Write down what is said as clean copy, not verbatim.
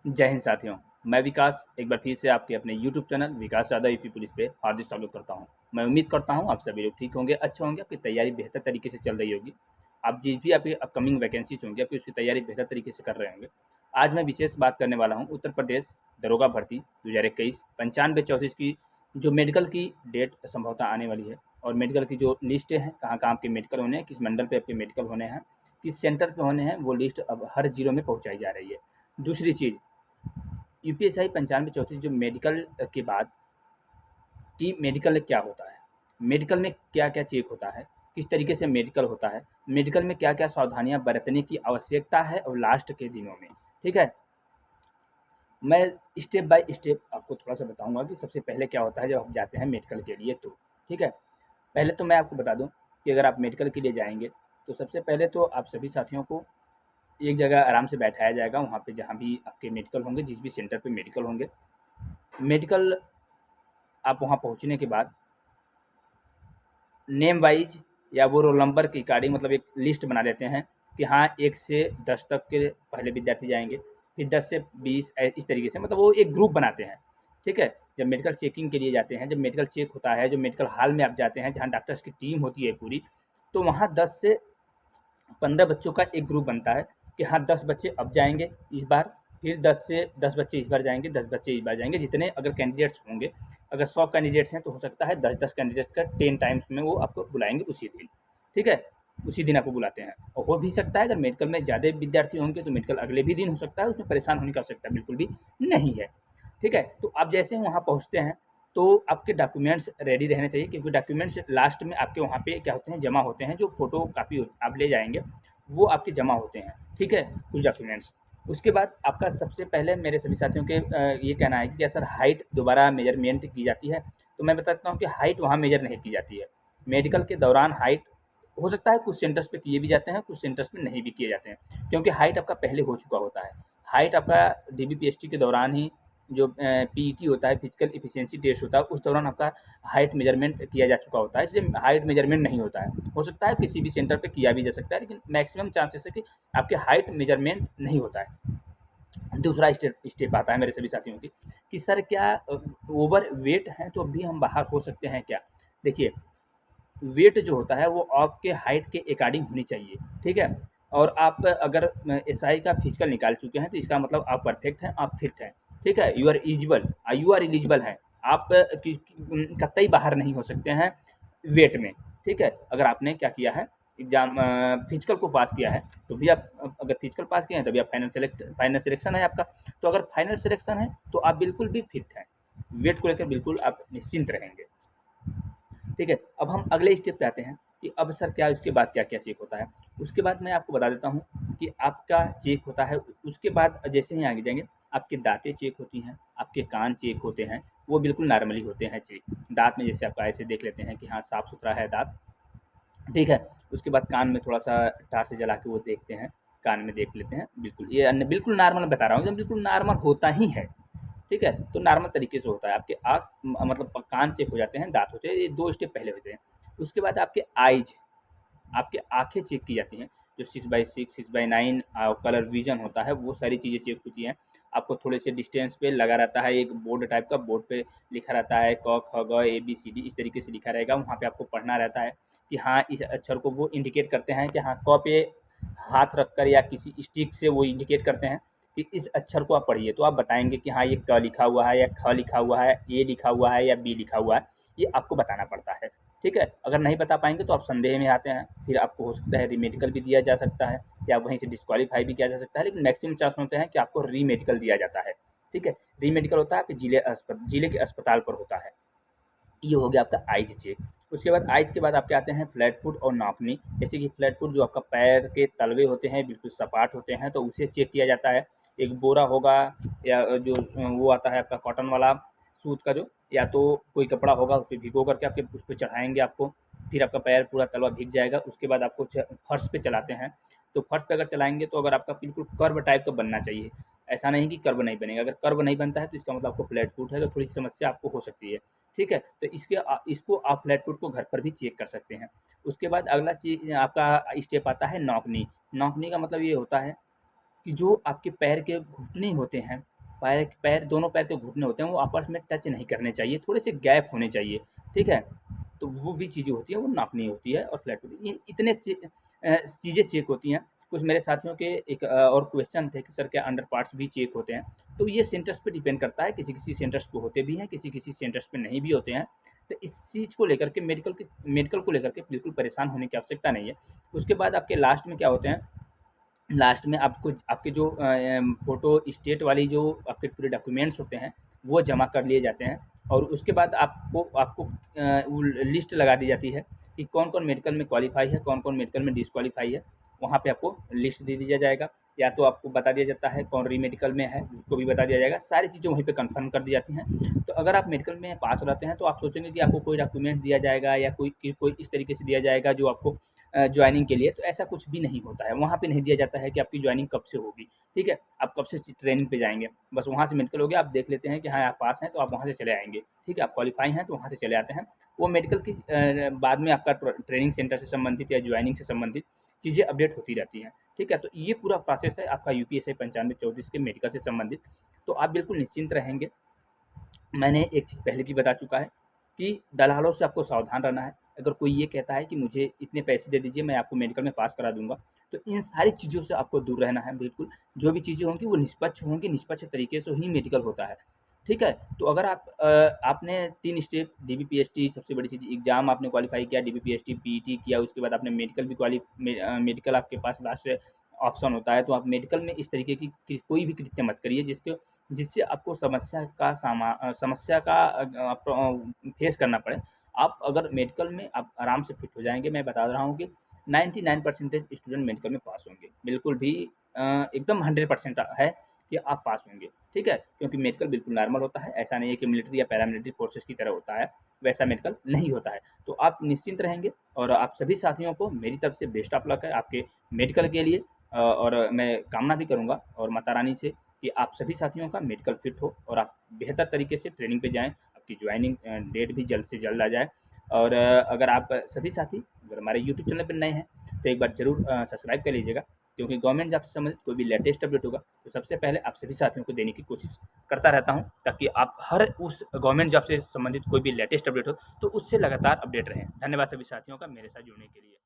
जय हिंद साथियों, मैं विकास एक बार फिर से आपके अपने YouTube चैनल विकास यादव यूपी पुलिस पे हार्दिक स्वागत करता हूं। मैं उम्मीद करता हूं आप सभी लोग ठीक होंगे, अच्छे होंगे, आपकी तैयारी बेहतर तरीके से चल रही होगी। आप जिस भी आपकी अपकमिंग वैकेंसीज होंगी आपकी उसकी तैयारी बेहतर तरीके से कर रहे होंगे। आज मैं विशेष बात करने वाला हूँ उत्तर प्रदेश दरोगा भर्ती 2021 9534 की जो मेडिकल की डेट संभवतः आने वाली है, और मेडिकल की जो लिस्टें हैं कहाँ कहाँ आपके मेडिकल होने हैं, किस मंडल पे आपके मेडिकल होने हैं, किस सेंटर पे होने हैं, वो लिस्ट अब हर जिलों में पहुँचाई जा रही है। दूसरी चीज़, यूपीएसआई 9534 जो मेडिकल के बाद कि मेडिकल क्या होता है, मेडिकल में क्या क्या चेक होता है, किस तरीके से मेडिकल होता है, मेडिकल में क्या क्या सावधानियां बरतने की आवश्यकता है और लास्ट के दिनों में। ठीक है, मैं स्टेप बाय स्टेप आपको थोड़ा सा बताऊंगा कि सबसे पहले क्या होता है जब आप जाते हैं मेडिकल के लिए। तो ठीक है, पहले तो मैं आपको बता दूं कि अगर आप मेडिकल के लिए जाएंगे तो सबसे पहले तो आप सभी साथियों को एक जगह आराम से बैठाया जाएगा, वहाँ पे जहाँ भी आपके मेडिकल होंगे, जिस भी सेंटर पे मेडिकल होंगे। मेडिकल आप वहाँ पहुँचने के बाद नेम वाइज या वो रोल नंबर की अकॉर्डिंग मतलब एक लिस्ट बना देते हैं कि हाँ 1 से 10 तक के पहले विद्यार्थी जाएंगे, फिर 10 से 20 इस तरीके से, मतलब वो एक ग्रुप बनाते हैं। ठीक है, जब मेडिकल चेकिंग के लिए जाते हैं, जब मेडिकल चेक होता है, जो मेडिकल हॉल में आप जाते हैं जहाँ डॉक्टर्स की टीम होती है पूरी, तो वहाँ 10 से 15 बच्चों का एक ग्रुप बनता है कि हाँ 10 बच्चे अब जाएंगे इस बार, फिर 10 बच्चे इस बार जाएंगे, 10 बच्चे इस बार जाएंगे, जितने अगर कैंडिडेट्स होंगे, अगर 100 कैंडिडेट्स हैं तो हो सकता है 10 कैंडिडेट्स का 10 टाइम्स में वो आपको बुलाएंगे उसी दिन। ठीक है, उसी दिन आपको बुलाते हैं। और हो भी सकता है अगर मेडिकल में ज़्यादा विद्यार्थी होंगे तो मेडिकल अगले भी दिन हो सकता है, उसमें परेशान होने की आवश्यकता बिल्कुल भी नहीं है। ठीक है, तो आप जैसे वहाँ पहुँचते हैं तो आपके डॉक्यूमेंट्स रेडी रहने चाहिए, क्योंकि डॉक्यूमेंट्स लास्ट में आपके वहाँ पे क्या होते हैं, जमा होते हैं। जो फोटो कापी आप ले जाएंगे वो आपके जमा होते हैं। ठीक है, कुछ डॉक्यूमेंट्स। उसके बाद आपका सबसे पहले मेरे सभी साथियों के ये कहना है कि क्या सर हाइट दोबारा मेजरमेंट की जाती है? तो मैं बताता हूँ कि हाइट वहाँ मेजर नहीं की जाती है। मेडिकल के दौरान हाइट हो सकता है कुछ सेंटर्स पे किए भी जाते हैं, कुछ सेंटर्स पे नहीं भी किए जाते हैं, क्योंकि हाइट आपका पहले हो चुका होता है। हाइट आपका डीबीपीएसटी के दौरान ही जो पीईटी होता है, फिजिकल एफिशिएंसी टेस्ट होता है, उस दौरान आपका हाइट मेजरमेंट किया जा चुका होता है, इसलिए हाइट मेजरमेंट नहीं होता है। हो सकता है किसी भी सेंटर पे किया भी जा सकता है, लेकिन मैक्सिमम चांसेस है कि आपके हाइट मेजरमेंट नहीं होता है। दूसरा स्टेप स्टेप आता है मेरे सभी साथियों की कि सर क्या ओवर वेट है तो भी हम बाहर हो सकते हैं क्या? देखिए, वेट जो होता है वो आपके हाइट के अकॉर्डिंग होनी चाहिए। ठीक है, और आप अगर एसआई का फिजिकल निकाल चुके हैं तो इसका मतलब आप परफेक्ट हैं, आप फिट हैं। ठीक है, यू आर एलिजिबल हैं। आप कतई बाहर नहीं हो सकते हैं वेट में। ठीक है, अगर आपने क्या किया है, एग्जाम फिजिकल को पास किया है तो भी आप, अगर फिजिकल पास किए हैं तभी आप फाइनल सिलेक्शन है आपका। तो अगर फाइनल सिलेक्शन है तो आप बिल्कुल भी फिट हैं, वेट को लेकर बिल्कुल आप निश्चिंत रहेंगे। ठीक है, अब हम अगले स्टेप पे आते हैं कि अब सर क्या उसके बाद क्या-क्या चेक होता है। उसके बाद मैं आपको बता देता हूँ कि आपका चेक होता है, उसके बाद जैसे ही आगे जाएँगे, आपकी दाँतें चेक होती हैं, आपके कान चेक होते हैं, वो बिल्कुल नॉर्मली होते हैं चेक। दाँत में जैसे आपका ऐसे देख लेते हैं कि हाँ साफ-सुथरा है दाँत। ठीक है, उसके बाद कान में थोड़ा-सा टार्च जला के वो देखते हैं, कान में देख लेते हैं, बिल्कुल ये बिल्कुल नॉर्मल बता रहा हूँ, एकदम बिल्कुल नॉर्मल होता ही है। ठीक है, तो नॉर्मल तरीके से होता है। आपके आँख मतलब कान चेक हो जाते हैं, दाँत होते हैं, ये 2 स्टेप पहले होते हैं। उसके बाद आपके आइज़, आपकी आँखें चेक की जाती हैं, जो 6/6, 6/9 कलर विज़न होता है, वो सारी चीज़ें चेक होती हैं। आपको थोड़े से डिस्टेंस पे लगा रहता है एक बोर्ड टाइप का, बोर्ड पे लिखा रहता है क, ख, ग, ए, बी, सी, डी, इस तरीके से लिखा रहेगा। वहाँ पे आपको पढ़ना रहता है कि हाँ, इस अक्षर को वो इंडिकेट करते हैं कि हाँ, क पे हाथ रखकर या किसी स्टिक से वो इंडिकेट करते हैं कि इस अक्षर को आप पढ़िए। तो आप बताएँगे कि हाँ, ये क लिखा हुआ है या ख लिखा हुआ है, ए लिखा हुआ है या बी लिखा हुआ है, ये आपको बताना पड़ता है। ठीक है, अगर नहीं बता पाएँगे तो आप संदेह में आते हैं, फिर आपको हो सकता है रीमेडिकल भी दिया जा सकता है या वहीं से डिस्क्वालीफाई भी किया जा सकता है, लेकिन मैक्सिमम चांस होते हैं कि आपको रीमेडिकल दिया जाता है। ठीक है, रीमेडिकल होता है आपके जिले के अस्पताल पर होता है। ये हो गया आपका आइज चेक। उसके बाद आइज के बाद आपके आते हैं फ्लैट फुट और नॉकनी। जैसे कि फ्लैट फुट जो आपका पैर के तलवे होते हैं बिल्कुल सपाट होते हैं, तो उसे चेक किया जाता है। एक बोरा होगा या जो वो आता है आपका कॉटन वाला सूत का, जो या तो कोई कपड़ा होगा उस पे भिगो करके आपके उस पे चढ़ाएँगे आपको, फिर आपका पैर पूरा तलवा भीग जाएगा। उसके बाद आपको फर्श पे चलाते हैं, तो फर्श पे अगर चलाएँगे तो अगर आपका बिल्कुल कर्व टाइप का बनना चाहिए। ऐसा नहीं कि कर्व नहीं बनेगा, अगर कर्व नहीं बनता है तो इसका मतलब आपको फ्लैट फुट है, तो थोड़ी समस्या आपको हो सकती है। ठीक है, तो इसको आप फ्लैट फुट को घर पर भी चेक कर सकते हैं। उसके बाद अगला चीज़ आपका स्टेप आता है नॉकनी। नॉकनी का मतलब ये होता है कि जो आपके पैर के घुटने होते हैं, पैर पैर दोनों पैर के घुटने होते हैं वो आपस में टच नहीं करने चाहिए, थोड़े से गैप होने चाहिए, ठीक है? तो वो भी चीज़ें होती हैं, वो नापनी होती है और फ्लैट होती है। ये इतने चीज़ें चेक होती हैं। कुछ मेरे साथियों के एक और क्वेश्चन थे कि सर क्या अंडर पार्ट्स भी चेक होते हैं? तो ये सेंटर्स पे डिपेंड करता है, किसी-किसी सेंटर्स पे होते भी हैं, किसी-किसी सेंटर्स पे नहीं भी होते हैं। तो इस चीज़ को लेकर के मेडिकल को लेकर के बिल्कुल परेशान होने की आवश्यकता नहीं है। उसके बाद आपके लास्ट में क्या होते हैं, लास्ट में आपको आपके जो फ़ोटो स्टेट वाली जो आपके पूरे डॉक्यूमेंट्स होते हैं, वो जमा कर लिए जाते हैं और उसके बाद आपको आपको वो लिस्ट लगा दी जाती है कि कौन-कौन मेडिकल में क्वालीफ़ाई है, कौन-कौन मेडिकल में डिसक्वालीफ़ाई है। वहाँ पे आपको लिस्ट दे दिया जाएगा या तो आपको बता दिया जाता है कौन री-मेडिकल में है, उसको भी बता दिया जाएगा। सारी चीज़ें वहीं पे कन्फर्म कर दी जाती हैं। तो अगर आप मेडिकल में पास हो जाते हैं, तो आप सोचेंगे कि आपको कोई डॉक्यूमेंट दिया जाएगा या कोई इस तरीके से दिया जाएगा जो आपको जॉइनिंग के लिए, तो ऐसा कुछ भी नहीं होता है। वहाँ पे नहीं दिया जाता है कि आपकी जॉइनिंग कब से होगी, ठीक है? आप कब से ट्रेनिंग पे जाएँगे। बस वहाँ से मेडिकल हो गया, आप देख लेते हैं कि हाँ, आप पास हैं, तो आप वहाँ से चले आएँगे, ठीक है? आप क्वालीफाई हैं, तो वहाँ से चले आते हैं। वो मेडिकल की बाद में आपका ट्रेनिंग सेंटर से संबंधित या जॉइनिंग से संबंधित चीज़ें अपडेट होती रहती हैं, ठीक है? तो ये पूरा प्रोसेस है आपका यूपीएससी 9534 के मेडिकल से संबंधित। तो आप बिल्कुल निश्चिंत रहेंगे। मैंने एक चीज़ पहले भी बता चुका है कि दलालों से आपको सावधान रहना है। अगर कोई ये कहता है कि मुझे इतने पैसे दे दीजिए, मैं आपको मेडिकल में पास करा दूँगा, तो इन सारी चीज़ों से आपको दूर रहना है बिल्कुल। जो भी चीज़ें होंगी वो निष्पक्ष होंगी, निष्पक्ष तरीके से ही मेडिकल होता है, ठीक है? तो अगर आपने 3 स्टेप डीबीपीएसटी सबसे बड़ी चीज़ एग्ज़ाम आपने क्वालीफ़ाई किया, डीबीपीएसटी, पीईटी किया, उसके बाद आपने मेडिकल भी मेडिकल आपके पास लास्ट ऑप्शन होता है, तो आप मेडिकल में इस तरीके की कोई भी कृत्य मत करिए जिससे आपको समस्या का फेस करना पड़े। आप अगर मेडिकल में आप आराम से फिट हो जाएँगे, मैं बता रहा हूँ कि 99% स्टूडेंट मेडिकल में पास होंगे। बिल्कुल भी एकदम 100% है कि आप पास होंगे, ठीक है? क्योंकि मेडिकल बिल्कुल नॉर्मल होता है, ऐसा नहीं है कि मिलिट्री या पैरामिलिट्री फोर्सेस की तरह होता है, वैसा मेडिकल नहीं होता है। तो आप निश्चिंत रहेंगे और आप सभी साथियों को मेरी तरफ से बेस्ट ऑफ लक है आपके मेडिकल के लिए। और मैं कामना भी करूँगा और माता रानी से कि आप सभी साथियों का मेडिकल फिट हो और आप बेहतर तरीके से ट्रेनिंग पे जाएँ, आपकी जॉइनिंग डेट भी जल्द से जल्द आ जाए। और अगर आप सभी साथी अगर हमारे यूट्यूब चैनल पे नए हैं, तो एक बार ज़रूर सब्सक्राइब कर लीजिएगा, क्योंकि गवर्नमेंट जॉब से संबंधित कोई भी लेटेस्ट अपडेट होगा, तो सबसे पहले आप सभी साथियों को देने की कोशिश करता रहता हूँ, ताकि आप हर उस गवर्नमेंट जॉब से संबंधित कोई भी लेटेस्ट अपडेट हो, तो उससे लगातार अपडेट रहें। धन्यवाद सभी साथियों का मेरे साथ जुड़ने के लिए।